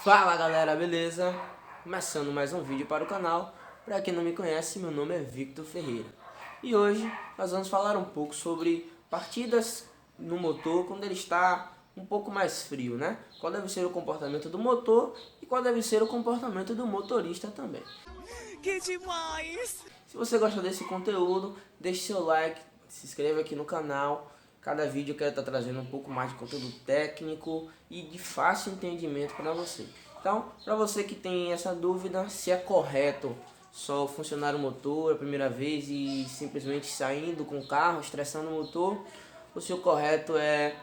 Fala galera, beleza? Começando mais um vídeo para o canal. Para quem não me conhece, meu nome é Victor Ferreira. E hoje nós vamos falar um pouco sobre partidas no motor quando ele está um pouco mais frio, né? Qual deve ser o comportamento do motor e qual deve ser o comportamento do motorista também. Que demais! Se você gostou desse conteúdo, deixe seu like, se inscreva aqui no canal. Cada vídeo eu quero estar trazendo um pouco mais de conteúdo técnico e de fácil entendimento para você. Então, para você que tem essa dúvida, se é correto só funcionar o motor a primeira vez e simplesmente saindo com o carro, estressando o motor, ou se o correto é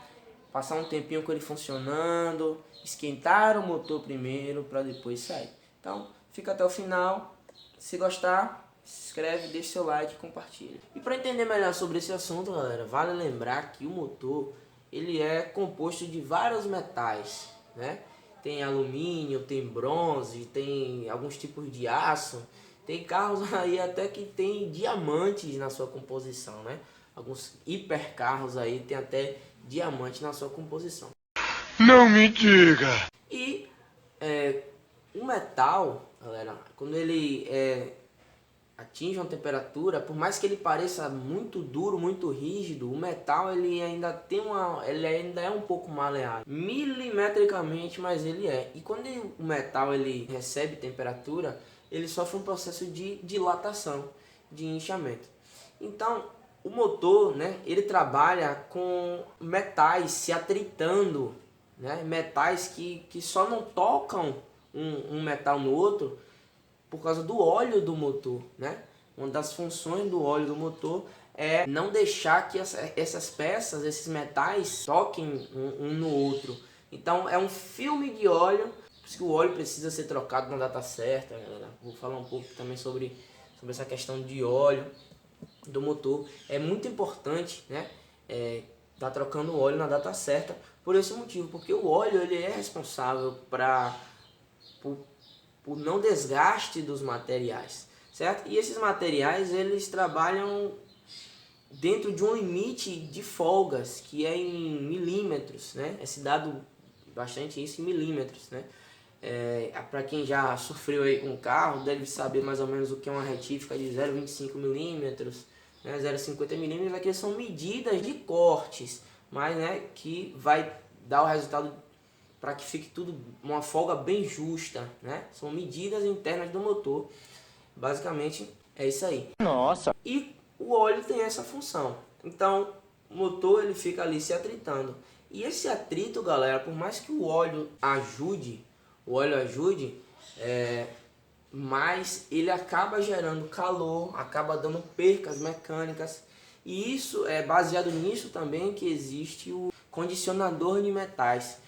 passar um tempinho com ele funcionando, esquentar o motor primeiro para depois sair. Então, fica até o final. Se gostar, se inscreve, deixa seu like e compartilha. E para entender melhor sobre esse assunto, galera, vale lembrar que o motor ele é composto de vários metais, né? Tem alumínio, tem bronze, tem alguns tipos de aço. Tem carros aí até que tem diamantes na sua composição, né? Alguns hipercarros aí tem até diamante na sua composição. Não me diga! E o metal, galera, quando ele atinge uma temperatura, por mais que ele pareça muito duro, muito rígido, o metal ele ainda tem ele ainda é um pouco maleável, milimetricamente, mas ele é. E quando o metal ele recebe temperatura, ele sofre um processo de dilatação, de inchamento. Então, o motor, né, ele trabalha com metais se atritando, né, metais que só não tocam um metal no outro por causa do óleo do motor, né? Uma das funções do óleo do motor é não deixar que essas peças, esses metais, toquem um no outro. Então é um filme de óleo, por isso que o óleo precisa ser trocado na data certa, galera. Vou falar um pouco também sobre essa questão de óleo do motor. É muito importante, né? Tá trocando o óleo na data certa por esse motivo, porque o óleo ele é responsável por não desgaste dos materiais, certo? E esses materiais eles trabalham dentro de um limite de folgas que é em milímetros, né? É se dado bastante isso em milímetros, né? Para quem já sofreu aí com um carro deve saber mais ou menos o que é uma retífica de 0,25 milímetros, né? 0,50 milímetros, aqui são medidas de cortes, mas né, que vai dar o resultado para que fique tudo uma folga bem justa, né? São medidas internas do motor. Basicamente é isso aí. Nossa! E o óleo tem essa função. Então, o motor ele fica ali se atritando. E esse atrito, galera, por mais que o óleo ajude, mas ele acaba gerando calor, acaba dando percas mecânicas. E isso é baseado nisso também que existe o condicionador de metais.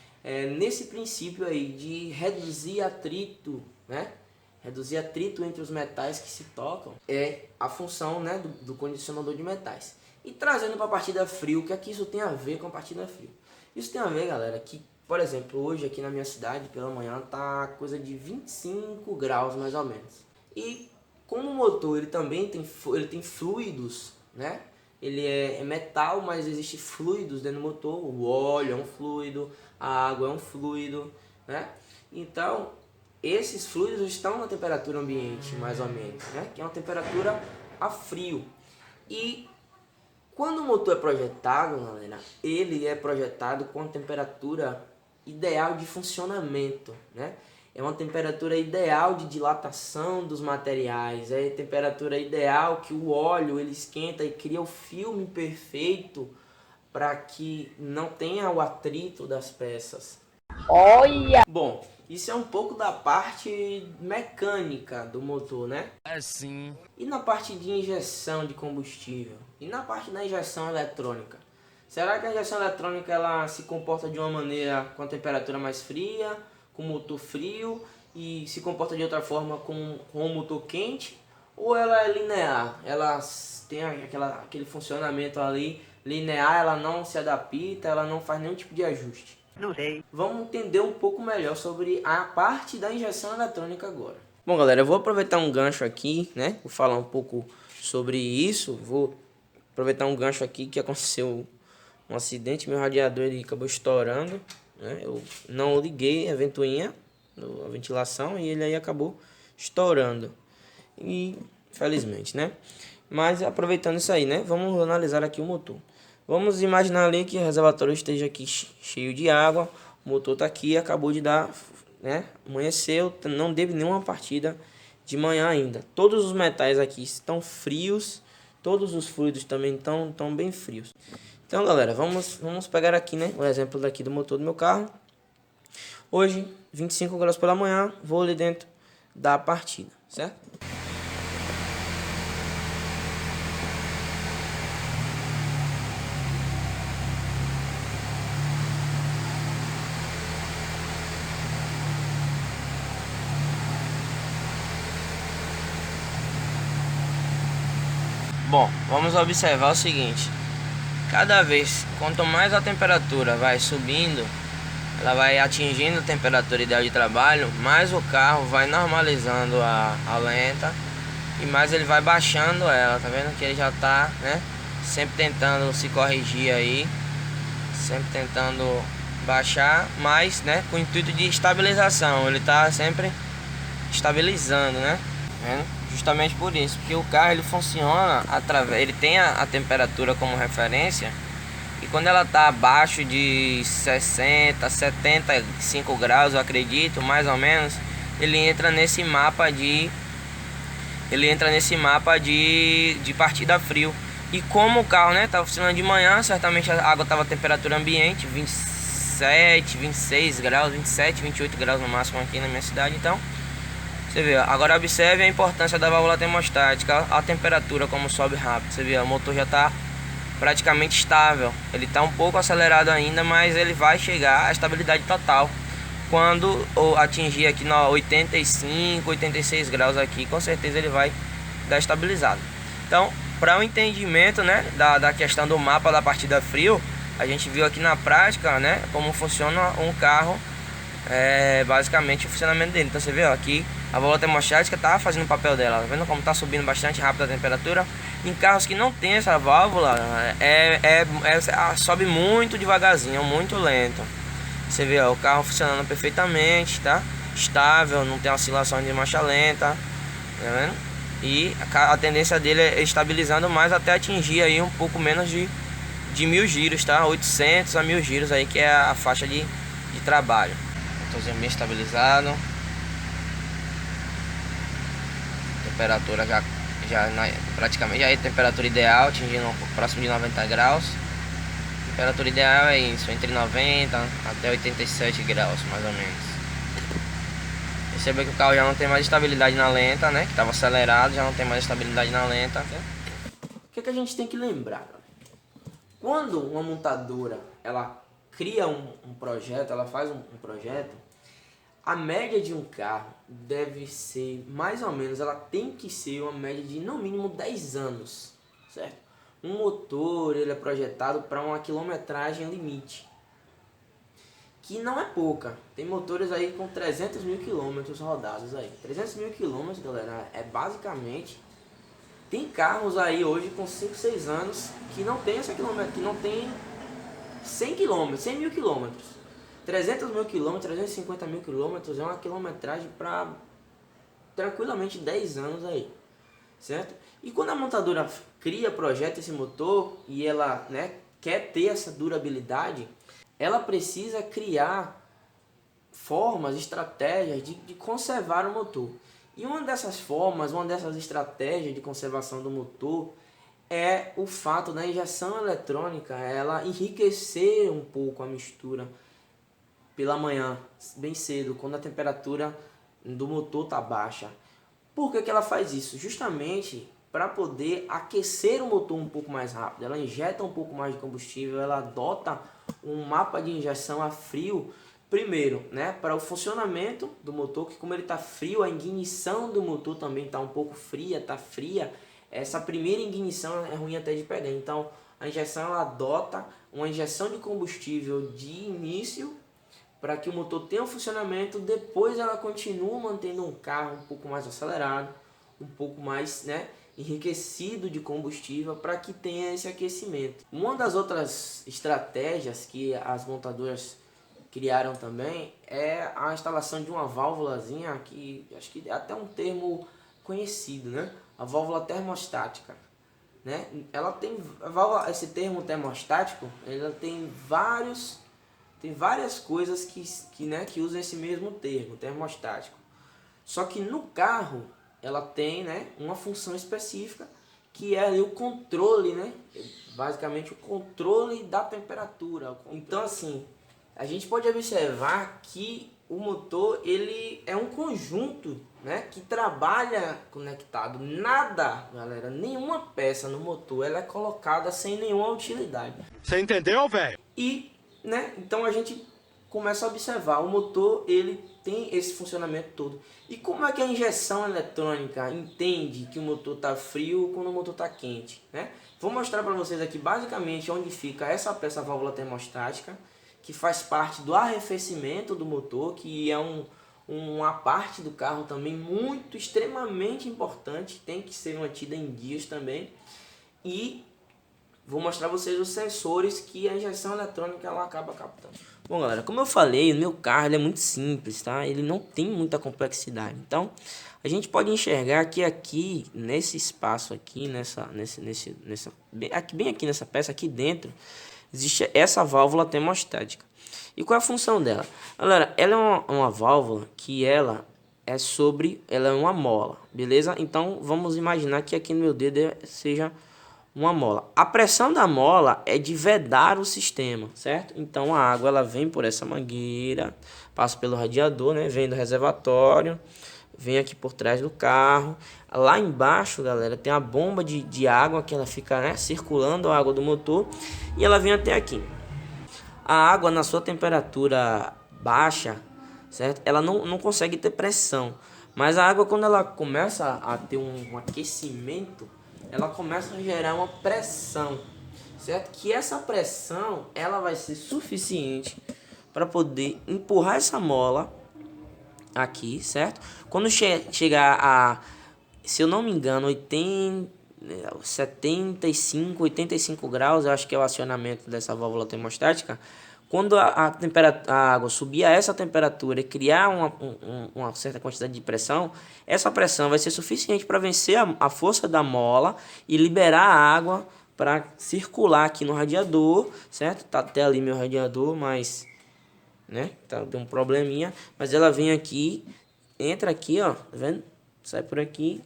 Nesse princípio aí de reduzir atrito, né? Reduzir atrito entre os metais que se tocam é a função, né, do condicionador de metais. E trazendo para a partida frio, o que é que isso tem a ver com a partida frio? Isso tem a ver, galera, que, por exemplo, hoje aqui na minha cidade, pela manhã, tá coisa de 25 graus mais ou menos. E como o motor ele também tem fluidos, né? Ele é metal, mas existe fluidos dentro do motor. O óleo é um fluido, a água é um fluido, né? Então, esses fluidos estão na temperatura ambiente, mais ou menos, né? Que é uma temperatura a frio. E quando o motor é projetado, galera, ele é projetado com a temperatura ideal de funcionamento, né? É uma temperatura ideal de dilatação dos materiais, é a temperatura ideal que o óleo ele esquenta e cria o filme perfeito para que não tenha o atrito das peças. Olha! Bom, isso é um pouco da parte mecânica do motor, né? É sim. E na parte de injeção de combustível? E na parte da injeção eletrônica? Será que a injeção eletrônica ela se comporta de uma maneira com a temperatura mais fria, com o motor frio, e se comporta de outra forma com o motor quente? Ou ela é linear? Ela tem aquele funcionamento ali linear, ela não se adapta, ela não faz nenhum tipo de ajuste? Não sei. Vamos entender um pouco melhor sobre a parte da injeção eletrônica agora. Bom, galera, eu vou aproveitar um gancho aqui, né? Vou falar um pouco sobre isso. Vou aproveitar um gancho aqui que aconteceu um acidente. Meu radiador ele acabou estourando, né? Eu não liguei a ventoinha, a ventilação, e ele aí acabou estourando. E felizmente, né? Mas aproveitando isso aí, né? Vamos analisar aqui o motor. Vamos imaginar ali que o reservatório esteja aqui cheio de água. O motor tá aqui, acabou de dar, né? Amanheceu, não teve nenhuma partida de manhã ainda. Todos os metais aqui estão frios. Todos os fluidos também estão bem frios. Então, galera, vamos pegar aqui, né? O exemplo daqui do motor do meu carro. Hoje, 25 graus pela manhã, vou ali dentro da partida, certo? Bom, vamos observar o seguinte: cada vez, quanto mais a temperatura vai subindo, ela vai atingindo a temperatura ideal de trabalho, mais o carro vai normalizando a lenta e mais ele vai baixando ela. Tá vendo que ele já tá, né, sempre tentando se corrigir aí, sempre tentando baixar, mas, né, com o intuito de estabilização. Ele tá sempre estabilizando, né? Tá vendo? Justamente por isso, porque o carro ele funciona através, ele tem a temperatura como referência, e quando ela está abaixo de 60, 75 graus, eu acredito, mais ou menos, ele entra nesse mapa de partida frio. E como o carro, né, tá funcionando de manhã, certamente a água estava a temperatura ambiente 27, 26 graus, 27, 28 graus no máximo aqui na minha cidade. Então você vê, agora observe a importância da válvula termostática, a temperatura como sobe rápido. Você vê, o motor já está praticamente estável. Ele está um pouco acelerado ainda, mas ele vai chegar à estabilidade total quando atingir aqui na 85, 86 graus aqui, com certeza ele vai dar estabilizado. Então, para o entendimento, né, da questão do mapa da partida frio, a gente viu aqui na prática, né, como funciona um carro, basicamente o funcionamento dele. Então você vê, ó, aqui a válvula termostática tá fazendo o papel dela. Tá vendo como tá subindo bastante rápido a temperatura? Em carros que não tem essa válvula, sobe muito devagarzinho, muito lento. Você vê, ó, o carro funcionando perfeitamente, tá? Estável, não tem oscilação de marcha lenta, tá vendo? E a tendência dele é estabilizando mais até atingir aí um pouco menos de 1000 giros, tá? 800 a 1000 giros aí, que é a faixa de trabalho. Motorzinho bem estabilizado. Temperatura praticamente já é temperatura ideal, atingindo próximo de 90 graus. Temperatura ideal é isso, entre 90 até 87 graus, mais ou menos. Perceba que o carro já não tem mais estabilidade na lenta, né? Que estava acelerado, já não tem mais estabilidade na lenta. O que a gente tem que lembrar? Quando uma montadora ela cria um projeto, ela faz um projeto, a média de um carro deve ser mais ou menos, ela tem que ser uma média de no mínimo 10 anos, certo? Um motor ele é projetado para uma quilometragem limite, que não é pouca. Tem motores aí com 300 mil quilômetros rodados aí. 300 mil quilômetros, galera, é basicamente... Tem carros aí hoje com 5, 6 anos que não tem essa quilômetro, que não tem 100 quilômetros, 100 mil quilômetros. 300 mil quilômetros, 350 mil quilômetros é uma quilometragem para tranquilamente 10 anos aí, certo? E quando a montadora cria, projeta esse motor e ela, né, quer ter essa durabilidade, ela precisa criar formas, estratégias de conservar o motor. E uma dessas formas, uma dessas estratégias de conservação do motor é o fato da injeção eletrônica, ela enriquecer um pouco a mistura pela manhã, bem cedo, quando a temperatura do motor está baixa. Por que ela faz isso? Justamente para poder aquecer o motor um pouco mais rápido. Ela injeta um pouco mais de combustível, ela adota um mapa de injeção a frio, primeiro, né, para o funcionamento do motor, que como ele está frio, a ignição do motor também está um pouco fria, está fria. Essa primeira ignição é ruim até de pegar. Então a injeção ela adota uma injeção de combustível de início para que o motor tenha um funcionamento. Depois ela continua mantendo um carro um pouco mais acelerado, um pouco mais, né, enriquecido de combustível, para que tenha esse aquecimento. Uma das outras estratégias que as montadoras criaram também é a instalação de uma válvulazinha que acho que é até um termo conhecido, né? A válvula termostática, né? Ela tem esse termo termostático, ela tem várias coisas que usam esse mesmo termo, termostático. Só que no carro ela tem, né, uma função específica que é ali o controle, né? Basicamente o controle da temperatura. Então assim, a gente pode observar que o motor ele é um conjunto, né, que trabalha conectado. Nada, galera, nenhuma peça no motor ela é colocada sem nenhuma utilidade. Você entendeu, velho? E, né, então a gente começa a observar, o motor ele tem esse funcionamento todo. E como é que a injeção eletrônica entende que o motor está frio quando o motor está quente, né? Vou mostrar para vocês aqui basicamente onde fica essa peça válvula termostática, que faz parte do arrefecimento do motor, que é uma parte do carro também muito, extremamente importante, tem que ser mantida em dias também. E vou mostrar para vocês os sensores que a injeção eletrônica ela acaba captando. Bom, galera, como eu falei, o meu carro ele é muito simples, tá? Ele não tem muita complexidade. Então, a gente pode enxergar que aqui, nesse espaço aqui, bem aqui nessa peça, aqui dentro, existe essa válvula termostática. E qual é a função dela? Galera, ela é uma válvula que ela é uma mola, beleza? Então, vamos imaginar que aqui no meu dedo seja uma mola. A pressão da mola é de vedar o sistema, certo? Então a água ela vem por essa mangueira, passa pelo radiador, né? Vem do reservatório, vem aqui por trás do carro. Lá embaixo, galera, tem a bomba de água que ela fica, né, circulando a água do motor e ela vem até aqui. A água na sua temperatura baixa, certo? Ela não consegue ter pressão, mas a água quando ela começa a ter um aquecimento, ela começa a gerar uma pressão, certo? Que essa pressão ela vai ser suficiente para poder empurrar essa mola aqui, certo? Quando chegar a, se eu não me engano, 85 graus, eu acho que é o acionamento dessa válvula termostática. Quando a água subir a essa temperatura e criar uma certa quantidade de pressão, essa pressão vai ser suficiente para vencer a força da mola e liberar a água para circular aqui no radiador, certo? Tá até ali meu radiador, mas, né, tem um probleminha, mas ela vem aqui, entra aqui, ó, tá vendo? Sai por aqui,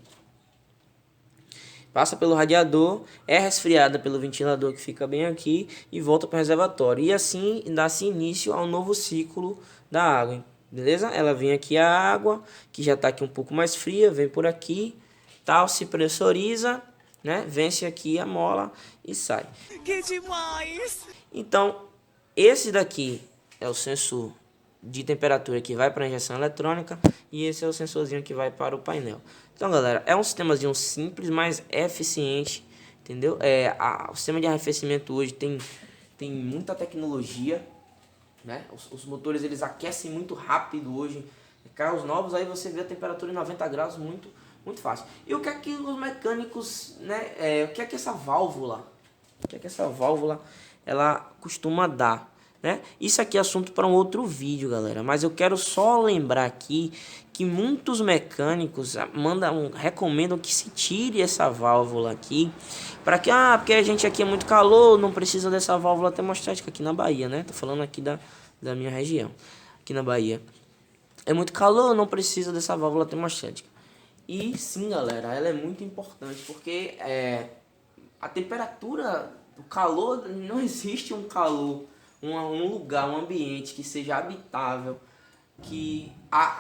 passa pelo radiador, é resfriada pelo ventilador que fica bem aqui e volta para o reservatório. E assim dá-se início ao novo ciclo da água, beleza? Ela vem aqui a água, que já está aqui um pouco mais fria, vem por aqui, tal, se pressuriza, né? Vence aqui a mola e sai. Que demais! Então, esse daqui é o sensor de temperatura que vai para a injeção eletrônica e esse é o sensorzinho que vai para o painel. Então, galera, é um sistemazinho simples, mas eficiente, entendeu? O sistema de arrefecimento hoje tem muita tecnologia, né? Os motores eles aquecem muito rápido hoje. Carros novos aí você vê a temperatura em 90 graus muito fácil. E o que é que os mecânicos, né? O que é que essa válvula ela costuma dar? Né? Isso aqui é assunto para um outro vídeo, galera, mas eu quero só lembrar aqui que muitos mecânicos recomendam que se tire essa válvula aqui, para que porque a gente aqui é muito calor, não precisa dessa válvula termostática aqui na Bahia, né? Tô falando aqui da minha região, aqui na Bahia. É muito calor, não precisa dessa válvula termostática. E sim, galera, ela é muito importante, porque a temperatura, o calor, não existe um calor, um lugar, um ambiente que seja habitável, que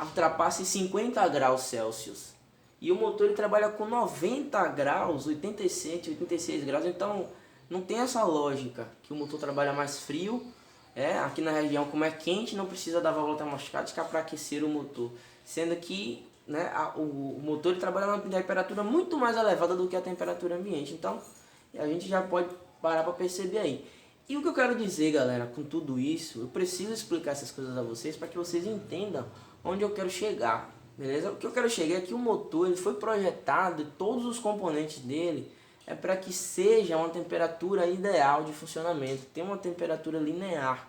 ultrapasse 50 graus Celsius. E o motor ele trabalha com 90 graus, 87, 86 graus, então não tem essa lógica que o motor trabalha mais frio. Aqui na região, como é quente, não precisa da válvula termostática para aquecer o motor, sendo que, né, o motor ele trabalha numa temperatura muito mais elevada do que a temperatura ambiente. Então a gente já pode parar para perceber aí. E o que eu quero dizer, galera, com tudo isso, eu preciso explicar essas coisas a vocês para que vocês entendam onde eu quero chegar, beleza? O que eu quero chegar é que o motor ele foi projetado e todos os componentes dele é para que seja uma temperatura ideal de funcionamento, tem uma temperatura linear.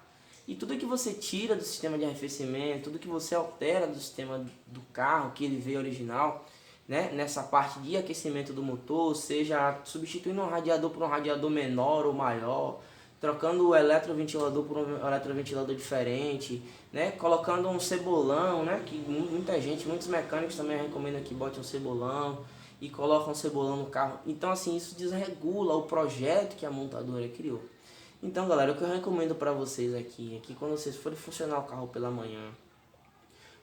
E tudo que você tira do sistema de arrefecimento, tudo que você altera do sistema do carro, que ele veio original, né, nessa parte de aquecimento do motor, seja substituindo um radiador por um radiador menor ou maior, trocando o eletroventilador por um eletroventilador diferente, né, colocando um cebolão, né, que muita gente, muitos mecânicos também recomendam que bote um cebolão e colocam um cebolão no carro. Então assim, isso desregula o projeto que a montadora criou. Então galera, o que eu recomendo para vocês aqui é que quando vocês forem funcionar o carro pela manhã,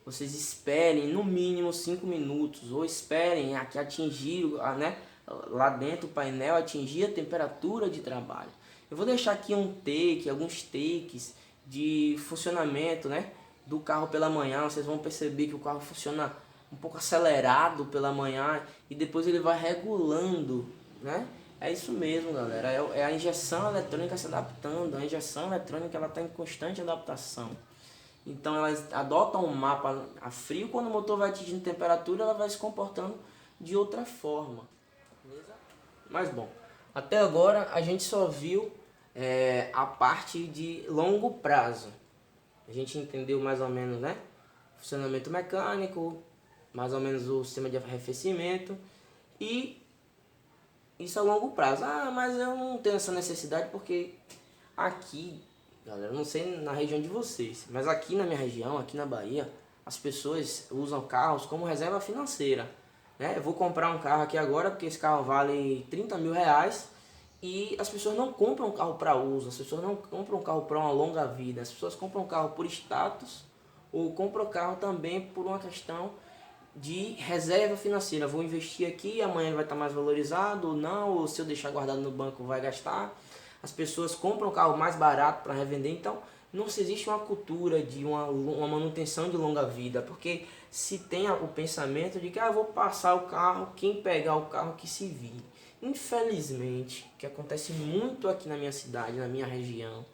vocês esperem no mínimo 5 minutos, ou esperem a que atingir, né, lá dentro o painel atingir a temperatura de trabalho. Eu vou deixar aqui alguns takes de funcionamento, né, do carro pela manhã. Vocês vão perceber que o carro funciona um pouco acelerado pela manhã e depois ele vai regulando, né? É isso mesmo, galera. É a injeção eletrônica se adaptando. A injeção eletrônica ela está em constante adaptação. Então elas adotam um mapa a frio, quando o motor vai atingindo temperatura, ela vai se comportando de outra forma. Beleza? Mas bom, até agora a gente só viu a parte de longo prazo. A gente entendeu mais ou menos, né, funcionamento mecânico, mais ou menos o sistema de arrefecimento, e isso a longo prazo. Ah, mas eu não tenho essa necessidade porque aqui, galera, eu não sei na região de vocês, mas aqui na minha região, aqui na Bahia, as pessoas usam carros como reserva financeira, né? Eu vou comprar um carro aqui agora porque esse carro vale 30 mil reais e as pessoas não compram um carro para uso, as pessoas não compram um carro para uma longa vida, as pessoas compram um carro por status ou compram o carro também por uma questão de reserva financeira. Vou investir aqui, amanhã ele vai estar mais valorizado ou não, ou se eu deixar guardado no banco vai gastar. As pessoas compram carro mais barato para revender, então não se existe uma cultura de uma manutenção de longa vida, porque se tem o pensamento de que eu vou passar o carro, quem pegar o carro que se vire. Infelizmente, o que acontece muito aqui na minha cidade, na minha região,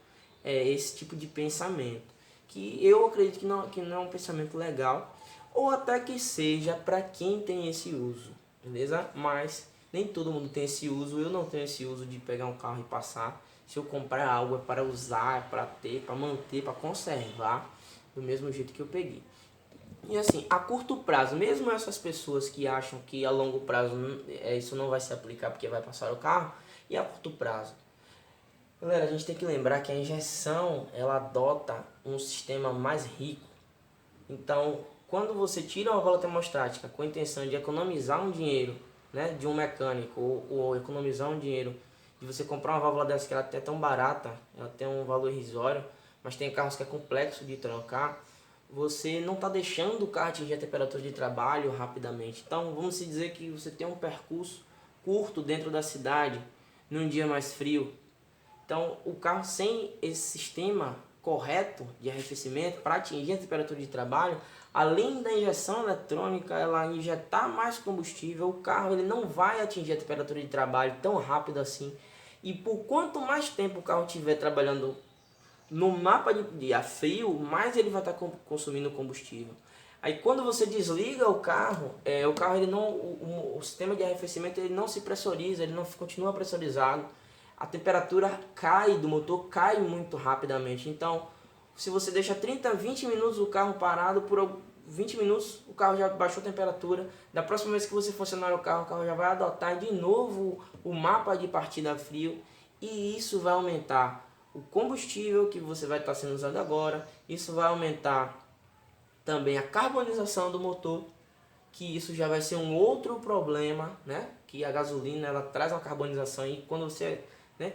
é esse tipo de pensamento, que eu acredito que não é um pensamento legal, ou até que seja para quem tem esse uso, beleza? Mas nem todo mundo tem esse uso, eu não tenho esse uso de pegar um carro e passar. Se eu comprar algo é para usar, é para ter, para manter, para conservar, do mesmo jeito que eu peguei. E assim, a curto prazo, mesmo essas pessoas que acham que a longo prazo isso não vai se aplicar porque vai passar o carro, e a curto prazo? Galera, a gente tem que lembrar que a injeção, ela adota um sistema mais rico. Então, quando você tira uma válvula termostática com a intenção de economizar um dinheiro, né, de um mecânico, ou economizar um dinheiro de você comprar uma válvula dessa que ela até é tão barata, ela tem um valor irrisório, mas tem carros que é complexo de trocar, você não está deixando o carro atingir a temperatura de trabalho rapidamente. Então vamos dizer que você tem um percurso curto dentro da cidade, num dia mais frio. Então o carro sem esse sistema correto de arrefecimento para atingir a temperatura de trabalho, além da injeção eletrônica, ela injetar mais combustível, o carro ele não vai atingir a temperatura de trabalho tão rápido assim. E por quanto mais tempo o carro estiver trabalhando no mapa de a frio, mais ele vai estar consumindo combustível. Aí quando você desliga o carro ele não, o sistema de arrefecimento ele não se pressuriza, ele não continua pressurizado. A temperatura do motor cai muito rapidamente. Então, se você deixa 30, 20 minutos o carro parado, por 20 minutos o carro já baixou a temperatura. Da próxima vez que você funcionar o carro já vai adotar de novo o mapa de partida frio. E isso vai aumentar o combustível que você vai estar sendo usado agora. Isso vai aumentar também a carbonização do motor, que isso já vai ser um outro problema, né? Que a gasolina ela traz uma carbonização e quando você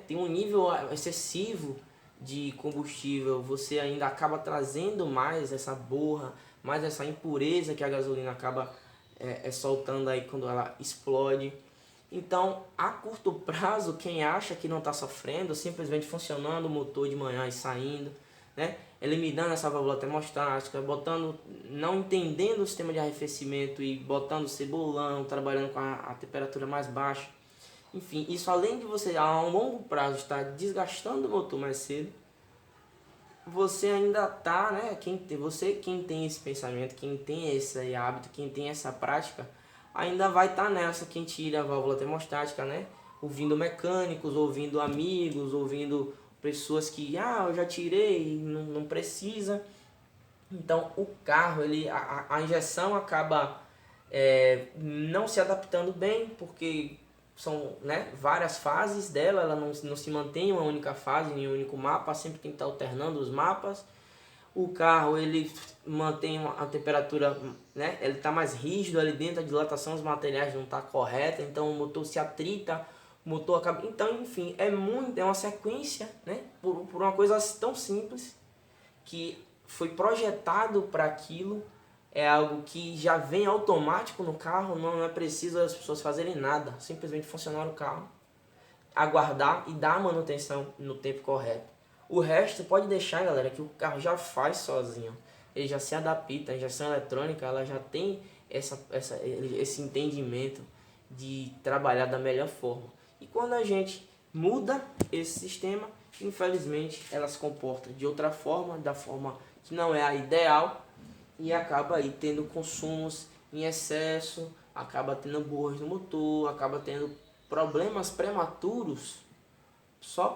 tem um nível excessivo de combustível, você ainda acaba trazendo mais essa borra, mais essa impureza que a gasolina acaba soltando aí quando ela explode. Então, a curto prazo, quem acha que não está sofrendo, simplesmente funcionando o motor de manhã e saindo, né, eliminando essa válvula termostática, não entendendo o sistema de arrefecimento e botando cebolão, trabalhando com a temperatura mais baixa. Enfim, isso além de você a um longo prazo estar desgastando o motor mais cedo, você ainda está, né, quem tem esse pensamento, quem tem esse hábito, quem tem essa prática, ainda vai estar nessa, quem tira a válvula termostática, né, ouvindo mecânicos, ouvindo amigos, ouvindo pessoas que, eu já tirei, não precisa. Então o carro, a injeção acaba não se adaptando bem, porque são, né, várias fases dela, ela não se mantém em uma única fase, em um único mapa, sempre tem que estar alternando os mapas. O carro ele mantém a temperatura, né, ele está mais rígido ali dentro, a dilatação dos materiais não está correta, então o motor se atrita, o motor acaba... Então, enfim, é uma sequência, né, por uma coisa tão simples, que foi projetado para aquilo, é algo que já vem automático no carro, não é preciso as pessoas fazerem nada, simplesmente funcionar o carro, aguardar e dar a manutenção no tempo correto. O resto pode deixar, galera, que o carro já faz sozinho, ele já se adapta, a injeção eletrônica ela já tem esse entendimento de trabalhar da melhor forma. E quando a gente muda esse sistema, infelizmente ela se comporta de outra forma, da forma que não é a ideal, e acaba aí tendo consumos em excesso, acaba tendo borras no motor, acaba tendo problemas prematuros só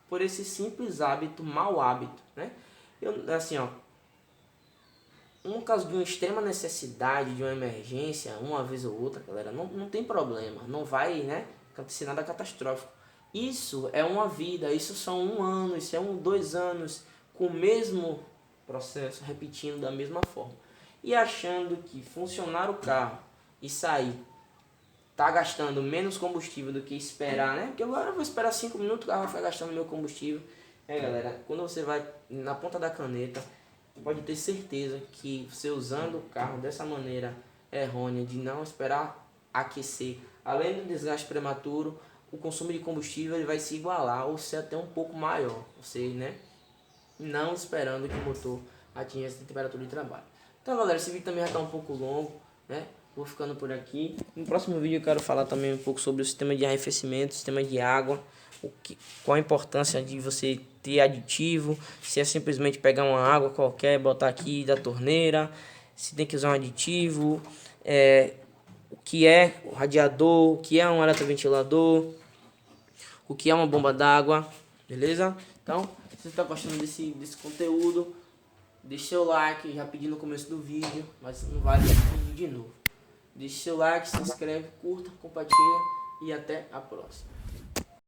por esse simples hábito, mau hábito, né? Assim, um caso de uma extrema necessidade, de uma emergência, uma vez ou outra, galera, não tem problema, não vai, né, acontecer nada catastrófico. Isso é uma vida, isso são 1 ano, isso é 2 anos, com o mesmo processo, repetindo da mesma forma. E achando que funcionar o carro e sair tá gastando menos combustível do que esperar, né? Porque agora eu vou esperar 5 minutos, o carro vai ficar gastando meu combustível. Galera, quando você vai na ponta da caneta, pode ter certeza que você usando o carro dessa maneira errônea, de não esperar aquecer, além do desgaste prematuro, o consumo de combustível ele vai se igualar ou ser até um pouco maior. Você, né? Não esperando que o motor atinja essa temperatura de trabalho. Então, galera, esse vídeo também já está um pouco longo, né? Vou ficando por aqui. No próximo vídeo eu quero falar também um pouco sobre o sistema de arrefecimento, sistema de água, qual a importância de você ter aditivo, se é simplesmente pegar uma água qualquer, botar aqui da torneira, se tem que usar um aditivo, o que é o radiador, o que é um eletroventilador, o que é uma bomba d'água, beleza? Então, se você está gostando desse conteúdo, deixe seu like, já pedi no começo do vídeo, mas não vale pedir de novo. Deixe seu like, se inscreve, curta, compartilha e até a próxima.